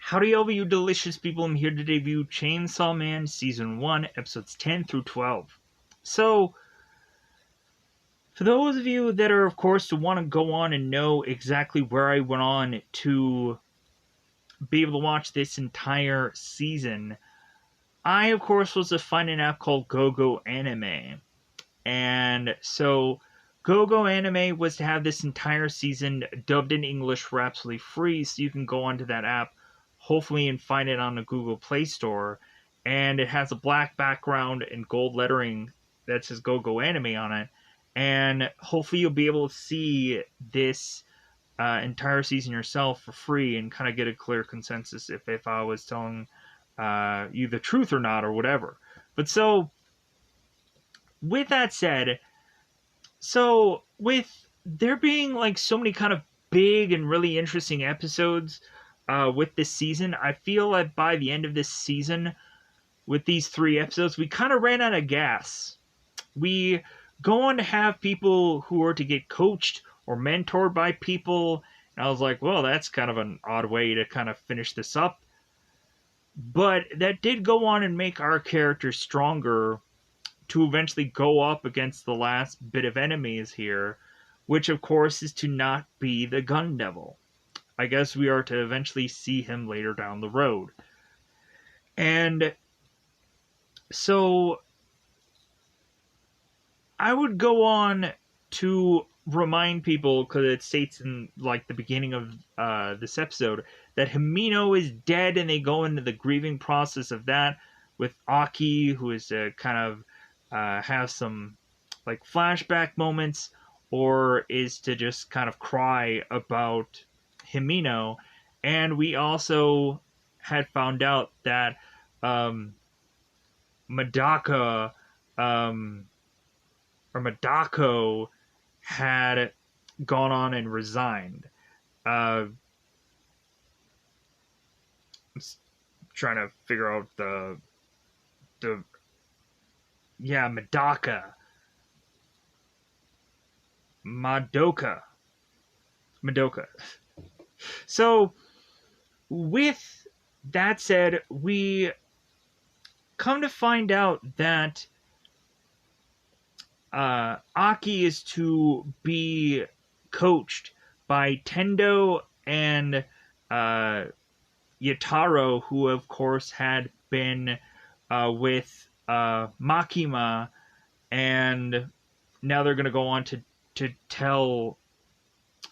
Howdy, all of you delicious people. I'm here to debut Chainsaw Man Season 1, Episodes 10 through 12. So, for those of you that are, of course, to want to go on and know exactly where I went on to be able to watch this entire season, I, of course, was to find an app called GoGo Anime. And so, GoGo Anime was to have this entire season dubbed in English for absolutely free, so you can go onto that app, hopefully, and find it on the Google Play Store. And it has a black background and gold lettering that says GoGo Anime on it. And hopefully, you'll be able to see this entire season yourself for free and kind of get a clear consensus if I was telling you the truth or not or whatever. But so, with that said, so with there being like so many kind of big and really interesting episodes with this season, I feel like by the end of this season, with these 3 episodes, we kind of ran out of gas. We go on to have people who are to get coached or mentored by people, and I was like, well, that's kind of an odd way to kind of finish this up. But that did go on and make our characters stronger to eventually go up against the last bit of enemies here, which of course is to not be the Gun Devil. I guess we are to eventually see him later down the road. And so I would go on to remind people, because it states in like the beginning of this episode that Himino is dead, and they go into the grieving process of that with Aki, who is kind of have some like flashback moments, or is to just kind of cry about Himino. And we also had found out that Madaka or Madako had gone on and resigned. I'm trying to figure out the Madaka. Madoka. So, with that said, we come to find out that Aki is to be coached by Tendo and Yataro, who of course had been with Makima, and now they're going to go on to tell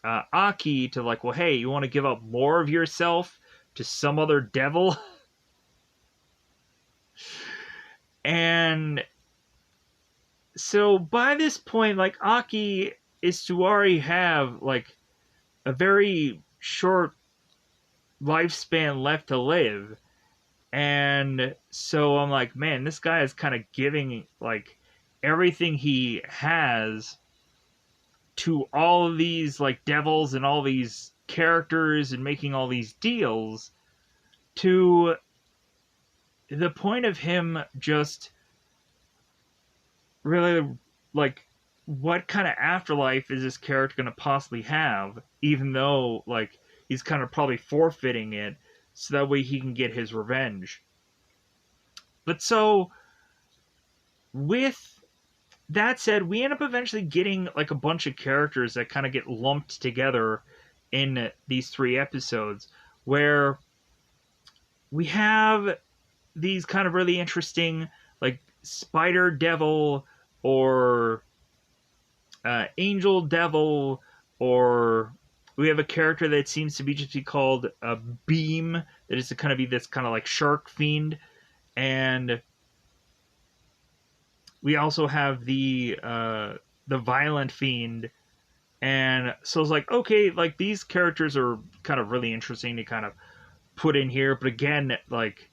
Aki to like, well, hey, you want to give up more of yourself to some other devil? And so by this point, like, Aki is to already have like a very short lifespan left to live. And so I'm like, man, this guy is kind of giving like everything he has to all of these like devils and all these characters and making all these deals, to the point of him just really like, what kind of afterlife is this character going to possibly have, even though like he's kind of probably forfeiting it so that way he can get his revenge. But so with that said, we end up eventually getting like a bunch of characters that kind of get lumped together in these 3 episodes, where we have these kind of really interesting like Spider Devil or Angel Devil, or we have a character that seems to be just be called a Beam, that is to kind of be this kind of like shark fiend. And we also have the Violent Fiend. And so it's like, okay, like these characters are kind of really interesting to kind of put in here, but again, like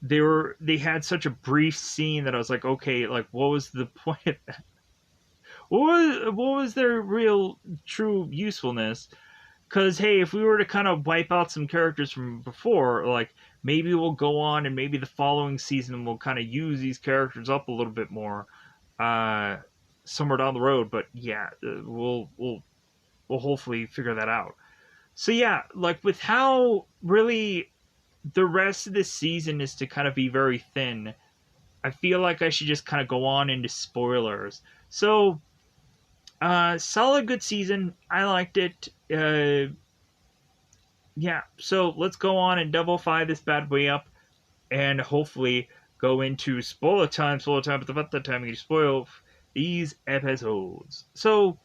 they had such a brief scene that I was like, okay, like what was the point of that? What was their real true usefulness? Because hey, if we were to kind of wipe out some characters from before, like maybe we'll go on and maybe the following season we'll kind of use these characters up a little bit more somewhere down the road. But yeah, we'll hopefully figure that out. So yeah, like with how really the rest of this season is to kind of be very thin. I feel like I should just kind of go on into spoilers. So, solid, good season. I liked it. Yeah, so let's go on and double fire this bad boy up and hopefully go into spoiler time, but about the time you spoil these episodes. So,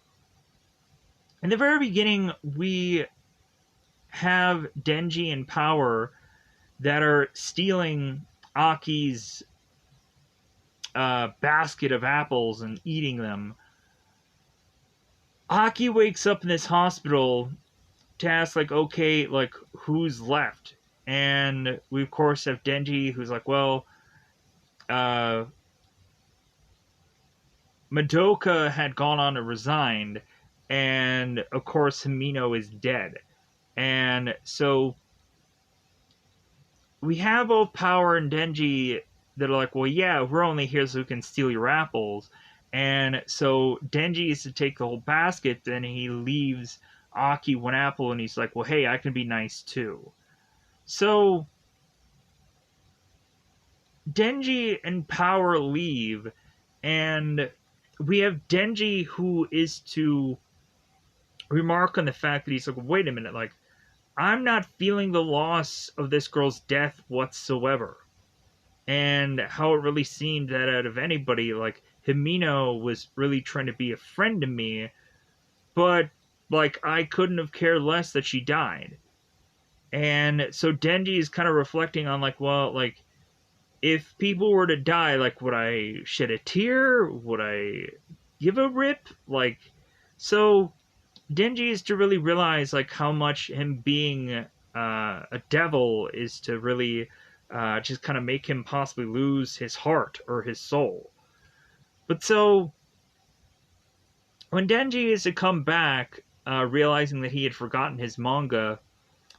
in the very beginning, we have Denji and Power that are stealing Aki's basket of apples and eating them. Aki wakes up in this hospital to ask, like, okay, like, who's left? And we, of course, have Denji, who's like, well, Madoka had gone on and resigned, and, of course, Himino is dead. And so we have both Power and Denji that are like, well, yeah, we're only here so we can steal your apples. And so Denji is to take the whole basket, then he leaves Aki one apple, and he's like, well, hey, I can be nice too. So Denji and Power leave, and we have Denji who is to remark on the fact that he's like, wait a minute, like, I'm not feeling the loss of this girl's death whatsoever. And how it really seemed that out of anybody, like, Himino was really trying to be a friend to me, but, like, I couldn't have cared less that she died. And so Denji is kind of reflecting on, like, well, like, if people were to die, like, would I shed a tear? Would I give a rip? Like, so Denji is to really realize, like, how much him being a devil is to really just kind of make him possibly lose his heart or his soul. But so, when Denji is to come back, realizing that he had forgotten his manga,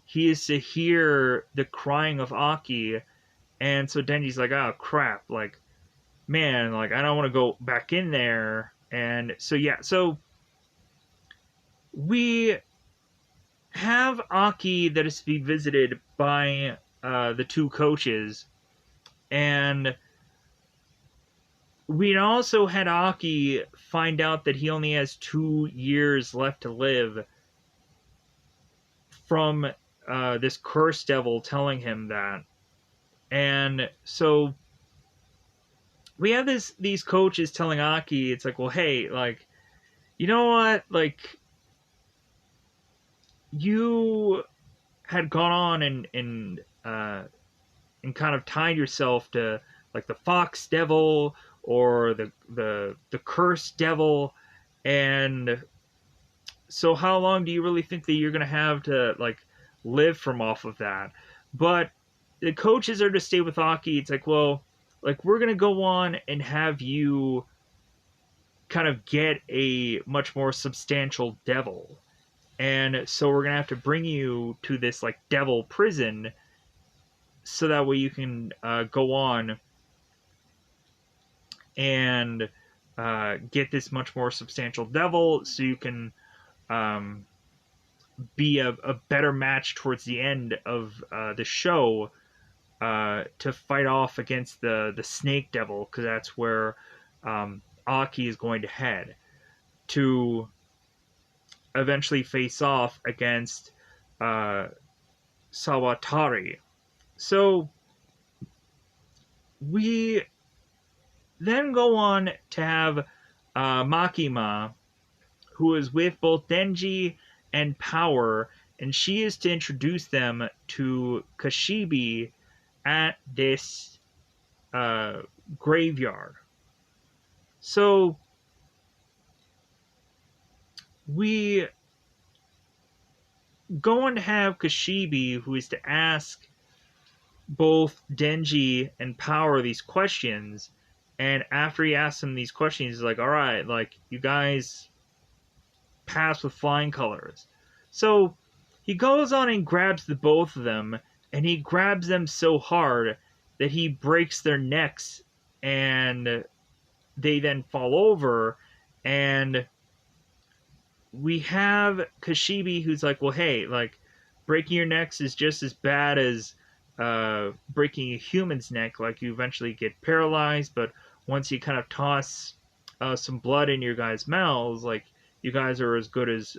he is to hear the crying of Aki, and so Denji's like, oh crap, like, man, like, I don't want to go back in there. And so, yeah, so we have Aki that is to be visited by the two coaches, and we also had Aki find out that he only has 2 years left to live from this cursed devil telling him that. And so we have these coaches telling Aki, it's like, well, hey, like, you know what, like, you had gone on and kind of tied yourself to, like, the fox devil or the cursed devil, and so how long do you really think that you're gonna have to, like, live from off of that? But the coaches are to stay with Aki. It's like, well, like, we're gonna go on and have you kind of get a much more substantial devil, and so we're gonna have to bring you to this, like, devil prison, so that way you can go on and get this much more substantial devil, so you can be a better match towards the end of the show to fight off against the snake devil, because that's where Aki is going to head to eventually face off against Sawatari. So we then go on to have Makima, who is with both Denji and Power, and she is to introduce them to Kashibi at this graveyard. So we go on to have Kashibi, who is to ask both Denji and Power these questions, and after he asks them these questions, he's like, alright, like, you guys pass with flying colors. So he goes on and grabs the both of them, and he grabs them so hard that he breaks their necks, and they then fall over, and we have Kashibi, who's like, well, hey, like, breaking your necks is just as bad as breaking a human's neck, like you eventually get paralyzed, but once you kind of toss some blood in your guys' mouths, like you guys are as good as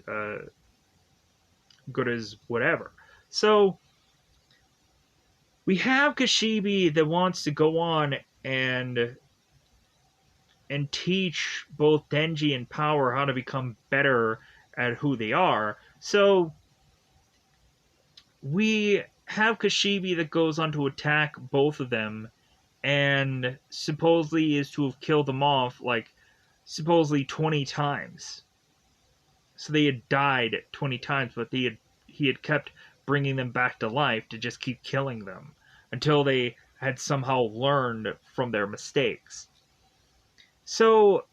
whatever. So we have Kashibi that wants to go on and teach both Denji and Power how to become better at who they are. So we have Kashibi that goes on to attack both of them and supposedly is to have killed them off like supposedly 20 times. So they had died 20 times, but he had kept bringing them back to life to just keep killing them until they had somehow learned from their mistakes. So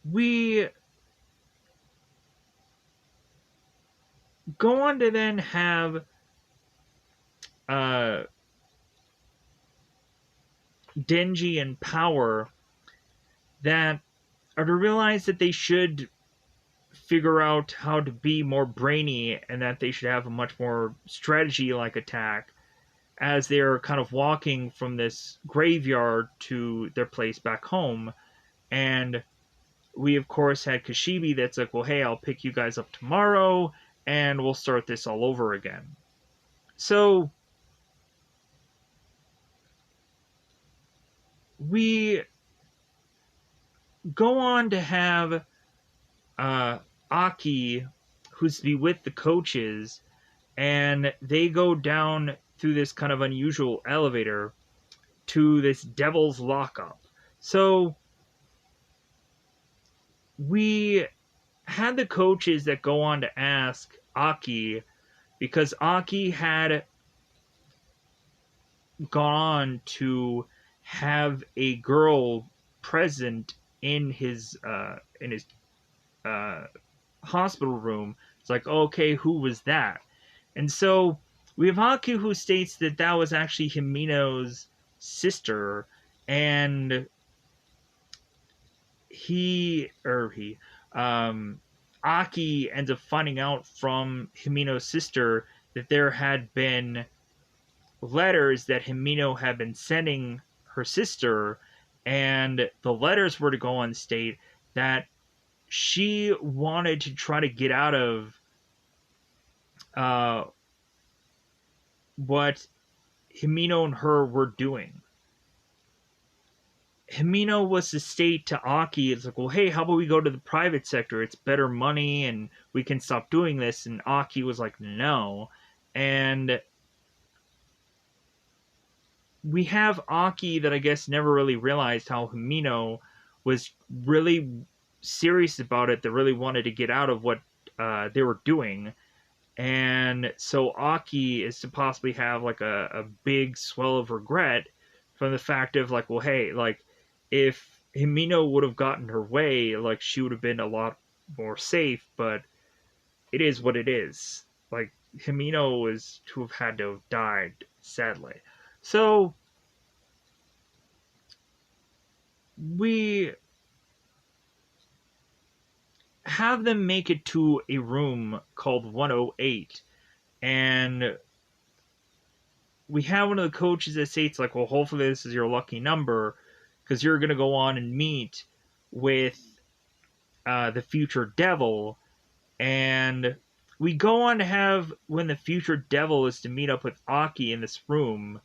we go on to then have uh, Denji and Power that are to realize that they should figure out how to be more brainy and that they should have a much more strategy like attack as they're kind of walking from this graveyard to their place back home. And we, of course, had Kashibi that's like, well, hey, I'll pick you guys up tomorrow and we'll start this all over again. So we go on to have Aki, who's to be with the coaches, and they go down through this kind of unusual elevator to this devil's lockup. So we had the coaches that go on to ask Aki, because Aki had gone on to have a girl present in his hospital room. It's like, okay, who was that? And so we have Haku who states that that was actually Himeno's sister, and Aki ends up finding out from Himeno's sister that there had been letters that Himeno had been sending her sister, and the letters were to go on state that she wanted to try to get out of what Himeno and her were doing. Himeno was to state to Aki, it's like, well, hey, how about we go to the private sector? It's better money and we can stop doing this. And Aki was like, no. And we have Aki that I guess never really realized how Himeno was really serious about it, that really wanted to get out of what they were doing. And so Aki is to possibly have like a big swell of regret from the fact of like, well, hey, like if Himeno would have gotten her way, like she would have been a lot more safe, but it is what it is. Like Himeno is to have had to have died, sadly. So we have them make it to a room called 108, and we have one of the coaches that states like, well, hopefully this is your lucky number because you're going to go on and meet with the future devil. And we go on to have, when the future devil is to meet up with Aki in this room,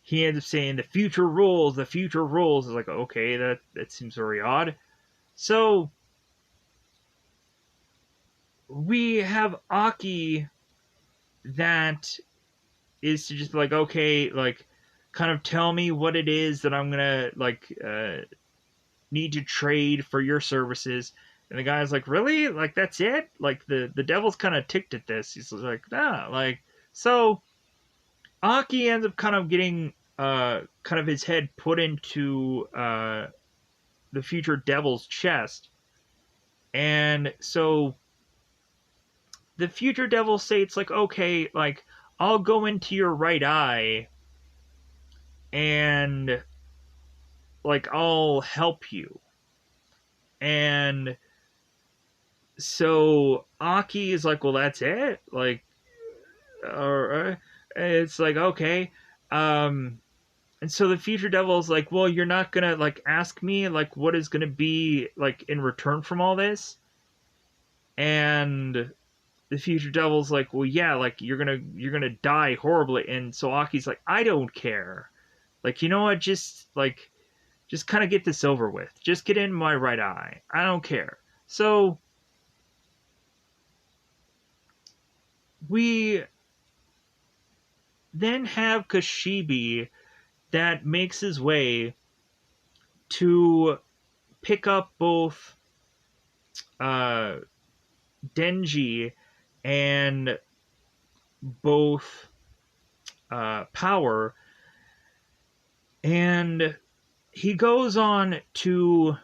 he ends up saying the future rules. It's like, okay, that seems very odd. So we have Aki that is to just be like, okay, like kind of tell me what it is that I'm gonna like need to trade for your services. And the guy's like, really? Like that's it? Like the devil's kind of ticked at this. He's like, nah. Like so, Aki ends up kind of getting kind of his head put into the future devil's chest, and so the future devil states like, okay, like I'll go into your right eye and like I'll help you. And so Aki is like, well, that's it. Like, or it's like, okay. Um, and so the future devil is like, well, you're not gonna like ask me like what is gonna be like in return from all this. And the future devil's like, well, yeah, like you're gonna die horribly. And so Aki's like, I don't care. Like, you know what? Just kind of get this over with. Just get in my right eye. I don't care. So we then have Kashibi that makes his way to pick up both uh, Denji and both Power, and he goes on to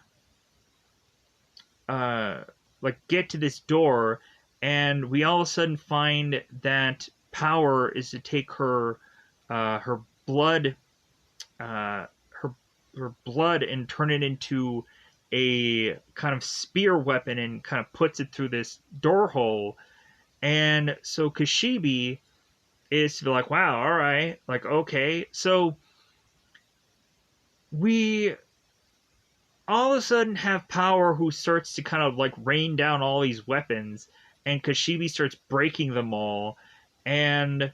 uh, like get to this door, and we all of a sudden find that Power is to take her blood uh, her her blood and turn it into a kind of spear weapon and kind of puts it through this door hole. And so Kashibi is to be like, wow, all right, like, okay. So we all of a sudden have Power who starts to kind of like rain down all these weapons, and Kashibi starts breaking them all. And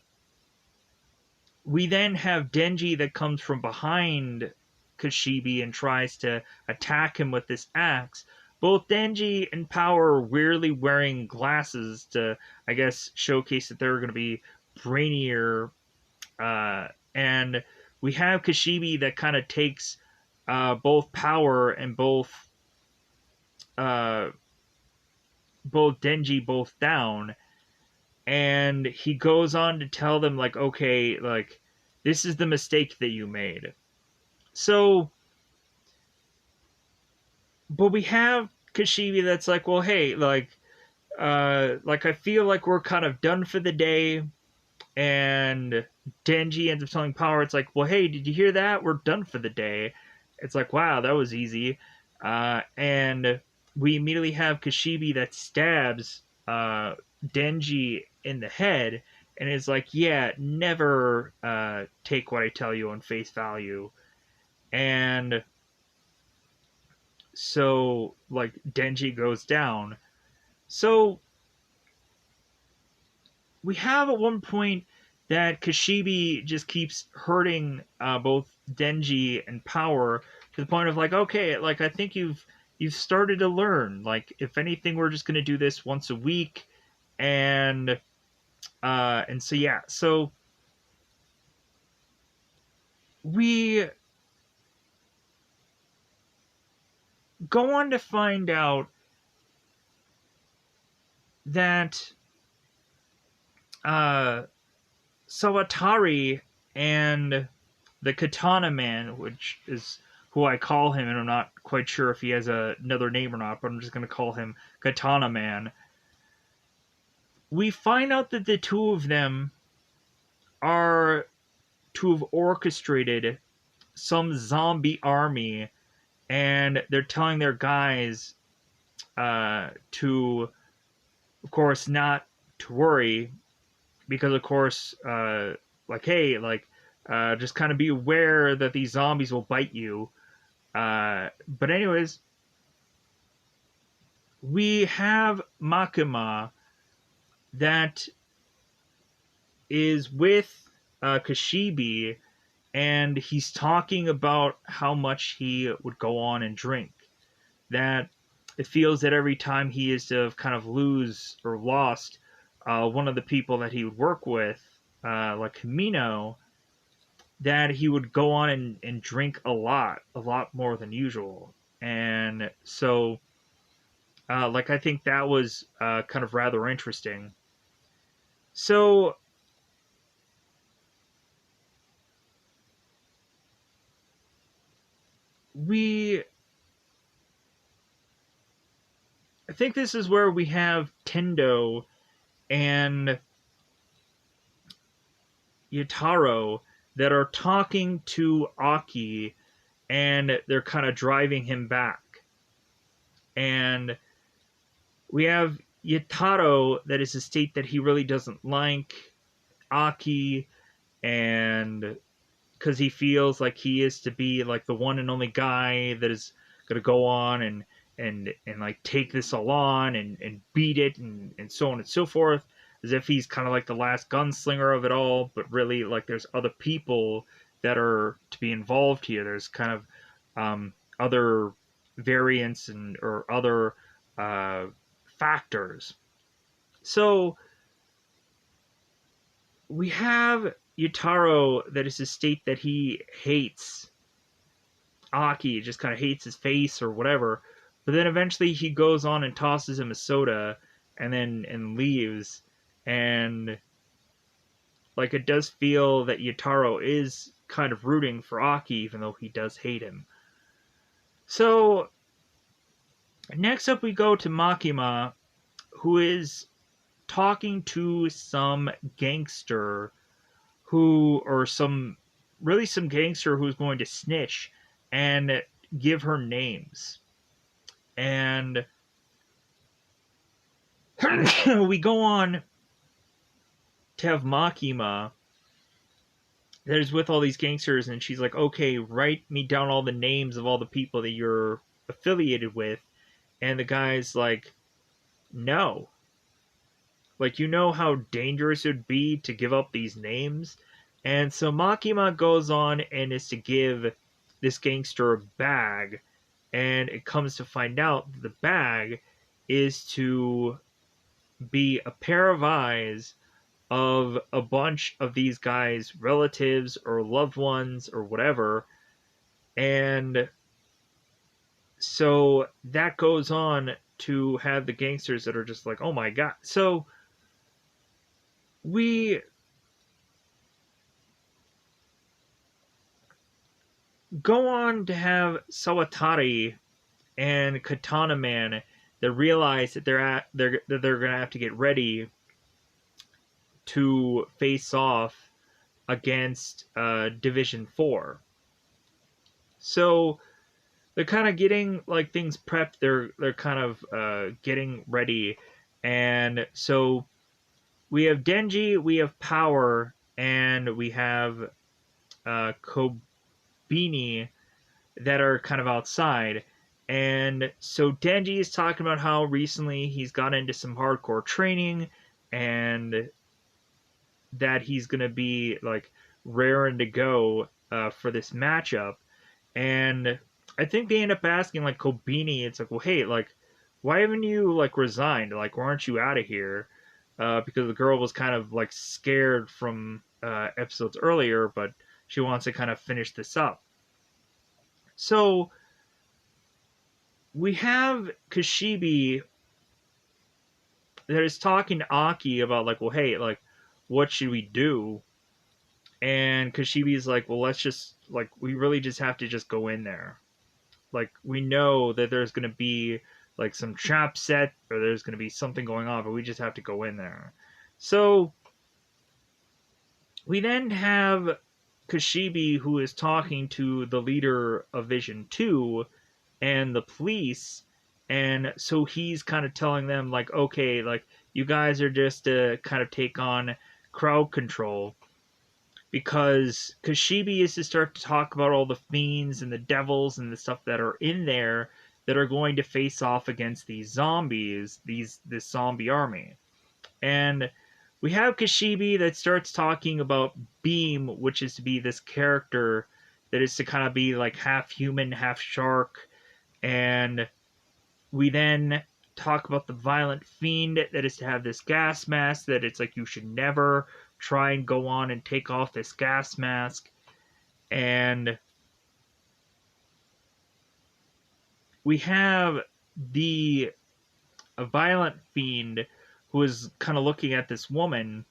we then have Denji that comes from behind Kashibi and tries to attack him with this axe. Both Denji and Power are weirdly wearing glasses to, I guess, showcase that they're going to be brainier. And we have Kashibi that kind of takes both Power and uh, both Denji both down. And he goes on to tell them, like, okay, like, this is the mistake that you made. So, but we have Kashibi that's like, well, hey, like I feel like we're kind of done for the day. And Denji ends up telling Power, it's like, well, hey, did you hear that? We're done for the day. It's like, wow, that was easy. And we immediately have Kashibi that stabs Denji in the head and is like, yeah, never take what I tell you on face value. And so, like, Denji goes down. So we have at one point that Kashibi just keeps hurting both Denji and Power to the point of like, okay, like I think you've started to learn. Like, if anything, we're just gonna do this once a week, and so yeah, so we go on to find out that uh, Sawatari and the Katana Man, which is who I call him, and I'm not quite sure if he has another name or not, but I'm just going to call him Katana Man. We find out that the two of them are to have orchestrated some zombie army, and they're telling their guys to, of course, not to worry, because, of course, like, hey, like, just kind of be aware that these zombies will bite you. But anyways, we have Makima that is with Kashibi, and he's talking about how much he would go on and drink. That it feels that every time he is to kind of lose or lost one of the people that he would work with, like Kamino, that he would go on and drink a lot more than usual. And so, like, I think that was kind of rather interesting. So, we. I think this is where we have Tendo and Yataro that are talking to Aki, and they're kind of driving him back. And We have Yataro, that is a state that he really doesn't like Aki, and because he feels like he is to be like the one and only guy that is going to go on and like take this all on and beat it and so on and so forth, as if he's kind of like the last gunslinger of it all. But really, like, there's other people that are to be involved here. There's kind of other variants and or other uh, factors. So we have Yutaro, that is a state that he hates Aki, just kind of hates his face or whatever. But then eventually he goes on and tosses him a soda and leaves. And like, it does feel that Yutaro is kind of rooting for Aki, even though he does hate him. So next up we go to Makima, who is talking to some gangster some gangster who's going to snitch and give her names. And we go on to have Makima that is with all these gangsters, and she's like, okay, write me down all the names of all the people that you're affiliated with. And the guy's like, no. Like, you know how dangerous it would be to give up these names? And so Makima goes on and is to give this gangster a bag, and it comes to find out that the bag is to be a pair of eyes of a bunch of these guys' relatives or loved ones or whatever. And so that goes on to have the gangsters that are just like, oh my god. So we go on to have Sawatari and Katana Man that realize that they're gonna have to get ready to face off against Division 4. So they're kind of getting like things prepped. They're kind of getting ready, and so we have Denji, we have Power, and we have Kobeni that are kind of outside. And so Denji is talking about how recently he's got into some hardcore training, and that he's gonna be like raring to go for this matchup. And I think they end up asking like Kobeni, it's like, well, hey, like, why haven't you like resigned? Like, why aren't you out of here? Because the girl was kind of like scared from episodes earlier, but she wants to kind of finish this up. So we have Kashibi that is talking to Aki about like, well, hey, like, what should we do? And Kashibi's like, well, let's just like, we really just have to just go in there. Like, we know that there's gonna be like some trap set or there's gonna be something going on, but we just have to go in there. So we then have Kashibi, who is talking to the leader of Vision 2 and the police, and so he's kind of telling them like, okay, like, you guys are just to kind of take on crowd control, because Kashibi is to start to talk about all the fiends and the devils and the stuff that are in there that are going to face off against these zombies, this zombie army. And we have Kashibi that starts talking about Beam, which is to be this character that is to kind of be like half human, half shark. And we then talk about the Violent Fiend that is to have this gas mask that it's like, you should never try and go on and take off this gas mask. And we have the Violent Fiend who is kind of looking at this woman.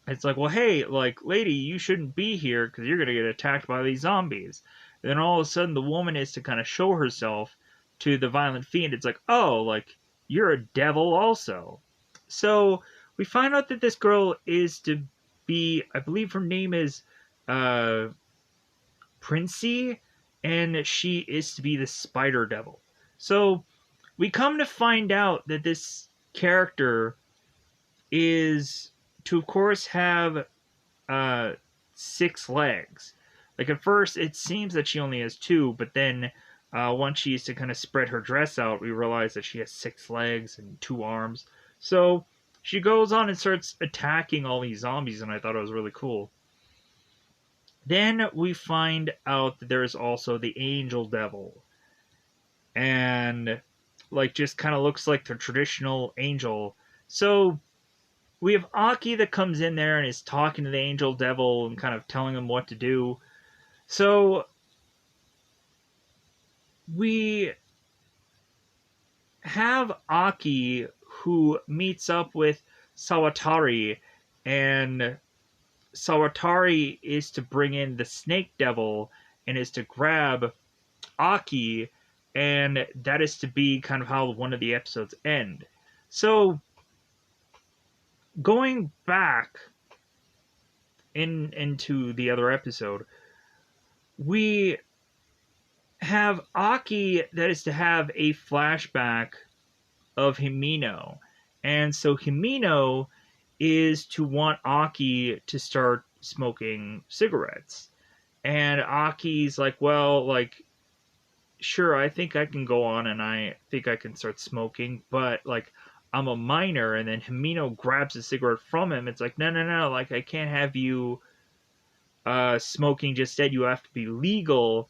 It's like, well, hey, like, lady, you shouldn't be here because you're going to get attacked by these zombies. And then all of a sudden the woman is to kind of show herself to the Violent Fiend. It's like, oh, like, you're a devil also. So we find out that this girl is to be, I believe her name is Princey, and she is to be the Spider Devil. So we come to find out that this character is to, of course, have 6 legs. Like, at first, it seems that she only has 2, but then once she used to kind of spread her dress out, we realize that she has 6 legs and 2 arms. So she goes on and starts attacking all these zombies, and I thought it was really cool. Then we find out that there's also the Angel Devil. And, like, just kind of looks like the traditional angel. So we have Aki that comes in there and is talking to the Angel Devil and kind of telling him what to do. So we have Aki who meets up with Sawatari, and Sawatari is to bring in the Snake Devil and is to grab Aki, and that is to be kind of how one of the episodes end. So going back into the other episode, we have Aki that is to have a flashback of Himino. And so Himino is to want Aki to start smoking cigarettes. And Aki's like, well, like, sure, I think I can go on and I think I can start smoking, but, like, I'm a minor. And then Himino grabs a cigarette from him. It's like, no, like, I can't have you smoking just yet. You have to be legal,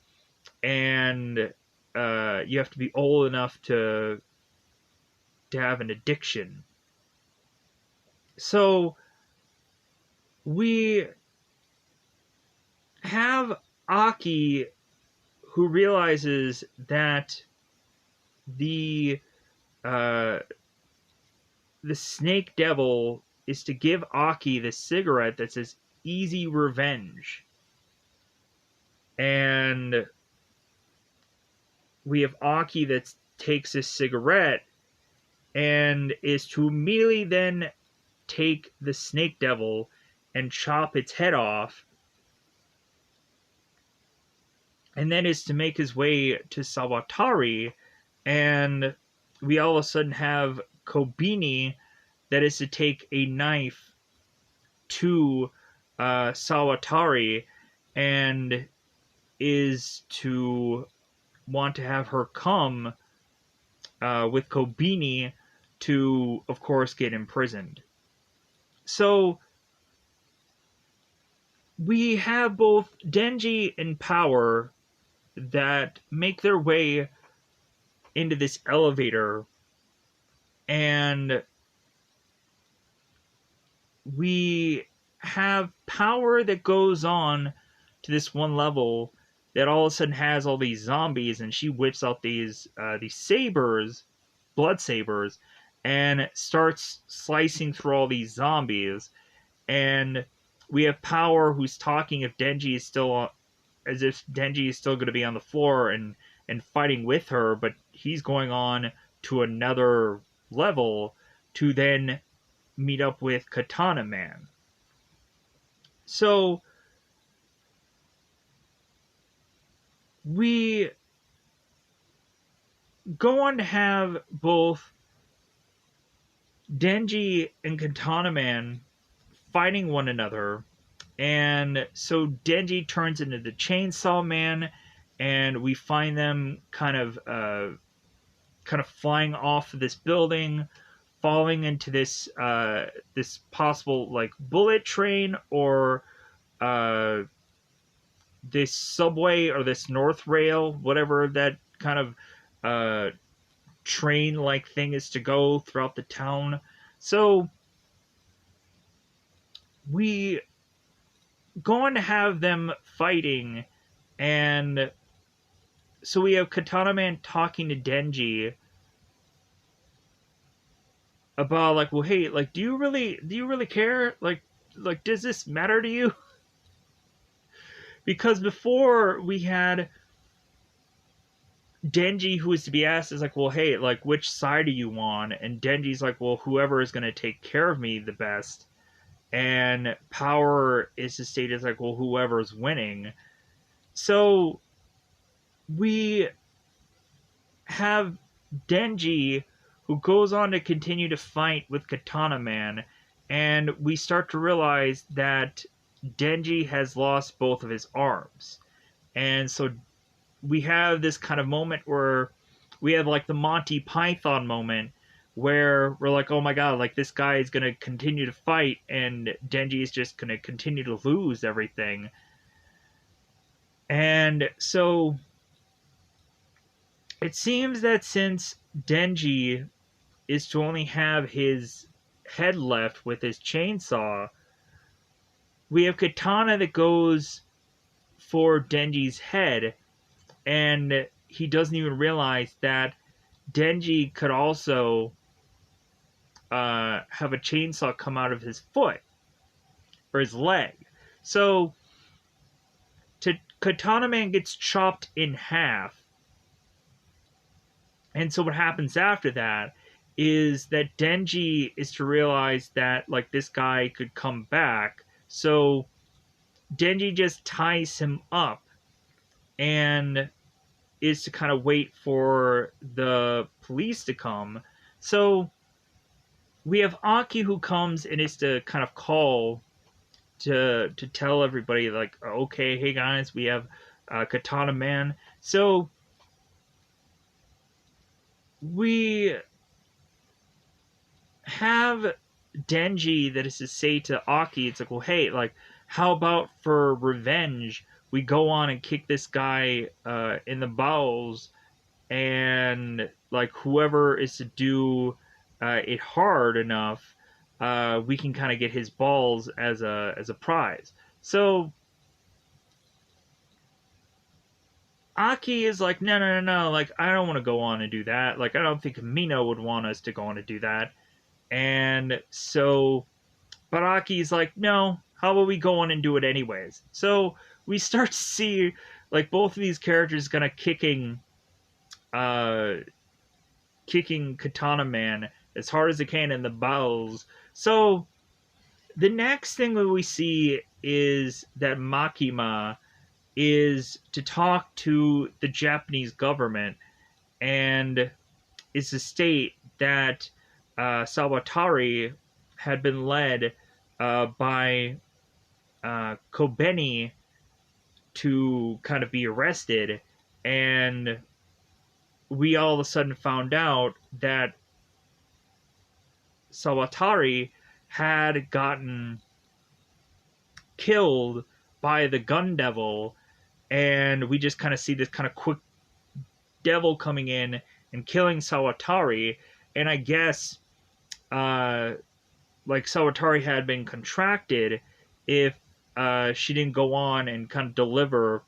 and you have to be old enough to have an addiction. So we have Aki who realizes that the Snake Devil is to give Aki the cigarette that says easy revenge. And we have Aki that takes this cigarette and is to immediately then take the Snake Devil and chop its head off, and then is to make his way to Sawatari, and we all of a sudden have Kobeni that is to take a knife to Sawatari and is to want to have her come with Kobeni to, of course, get imprisoned. So we have both Denji and Power that make their way into this elevator, and we have Power that goes on to this one level that all of a sudden has all these zombies, and she whips out these sabers, blood sabers, and starts slicing through all these zombies. And we have Power who's talking if Denji is still, as if Denji is still going to be on the floor and fighting with her, but he's going on to another level to then meet up with Katana Man. So we go on to have both Denji and Katana Man fighting one another, and so Denji turns into the Chainsaw Man, and we find them kind of flying off of this building, falling into this this possible, like, bullet train or this subway or this North Rail, whatever that kind of train-like thing is to go throughout the town. So we go on to have them fighting, and so we have Katana Man talking to Denji about, like, well, hey, like, do you really care? Like, does this matter to you? Because before we had Denji, who is to be asked, is like, well, hey, like, which side are you on? And Denji's like, well, whoever is going to take care of me the best. And Power is to state as like, well, whoever's winning. So we have Denji, who goes on to continue to fight with Katana Man, and we start to realize that Denji has lost both of his arms. And so we have this kind of moment where we have like the Monty Python moment where we're like, oh my god, like this guy is going to continue to fight and Denji is just going to continue to lose everything. And so it seems that since Denji is to only have his head left with his chainsaw, we have Katana that goes for Denji's head, and he doesn't even realize that Denji could also have a chainsaw come out of his foot or his leg. So Katana Man gets chopped in half. And so what happens after that is that Denji is to realize that like this guy could come back. So Denji just ties him up and is to kind of wait for the police to come. So we have Aki who comes and is to kind of call to tell everybody like, okay, hey guys, we have Katana Man. So we have Denji that is to say to Aki, it's like, well, hey, like, how about for revenge, we go on and kick this guy in the bowels, and like whoever is to do it hard enough, we can kind of get his balls as a prize. So Aki is like, no, like I don't want to go on and do that. Like I don't think Mino would want us to go on and do that. And so Baraki's like, no, how about we go on and do it anyways? So we start to see like both of these characters kind of kicking Katana Man as hard as they can in the bowels. So the next thing that we see is that Makima is to talk to the Japanese government and is to state that Sawatari had been led by Kobeni to kind of be arrested, and we all of a sudden found out that Sawatari had gotten killed by the Gun Devil, and we just kind of see this kind of quick devil coming in and killing Sawatari, and I guess like Sawatari had been contracted if she didn't go on and kind of deliver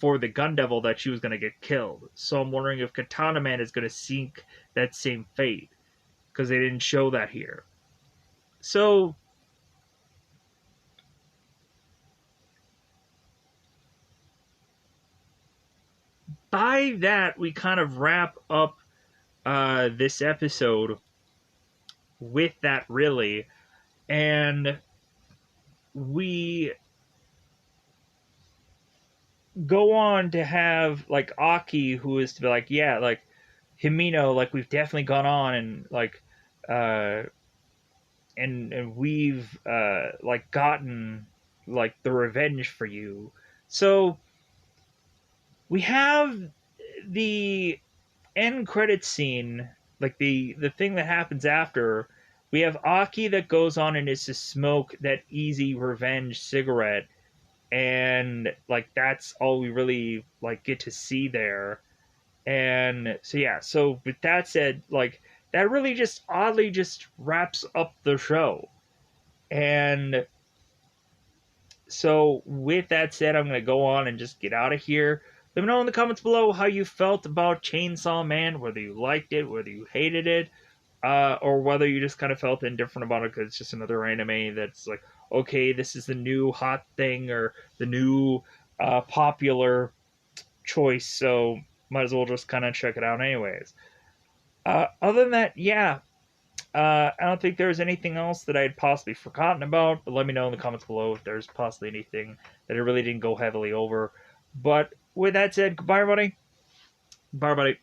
for the Gun Devil, that she was going to get killed. So I'm wondering if Katana Man is going to seek that same fate, because they didn't show that here. So by that, we kind of wrap up this episode with that, really. And we go on to have like Aki, who is to be like, yeah, like Himino, like we've definitely gone on and like and we've like gotten like the revenge for you. So we have the end credit scene, like the thing that happens after. We have Aki that goes on and is to smoke that easy revenge cigarette, and like that's all we really like get to see there. And so yeah, so with that said, like that really just oddly just wraps up the show. And so with that said, I'm gonna go on and just get out of here. Let me know in the comments below how you felt about Chainsaw Man, whether you liked it, whether you hated it, or whether you just kind of felt indifferent about it because it's just another anime that's like, okay, this is the new hot thing or the new popular choice, so might as well just kind of check it out anyways. Other than that, yeah, I don't think there's anything else that I had possibly forgotten about, but let me know in the comments below if there's possibly anything that I really didn't go heavily over. But with that said, goodbye, everybody. Bye, everybody.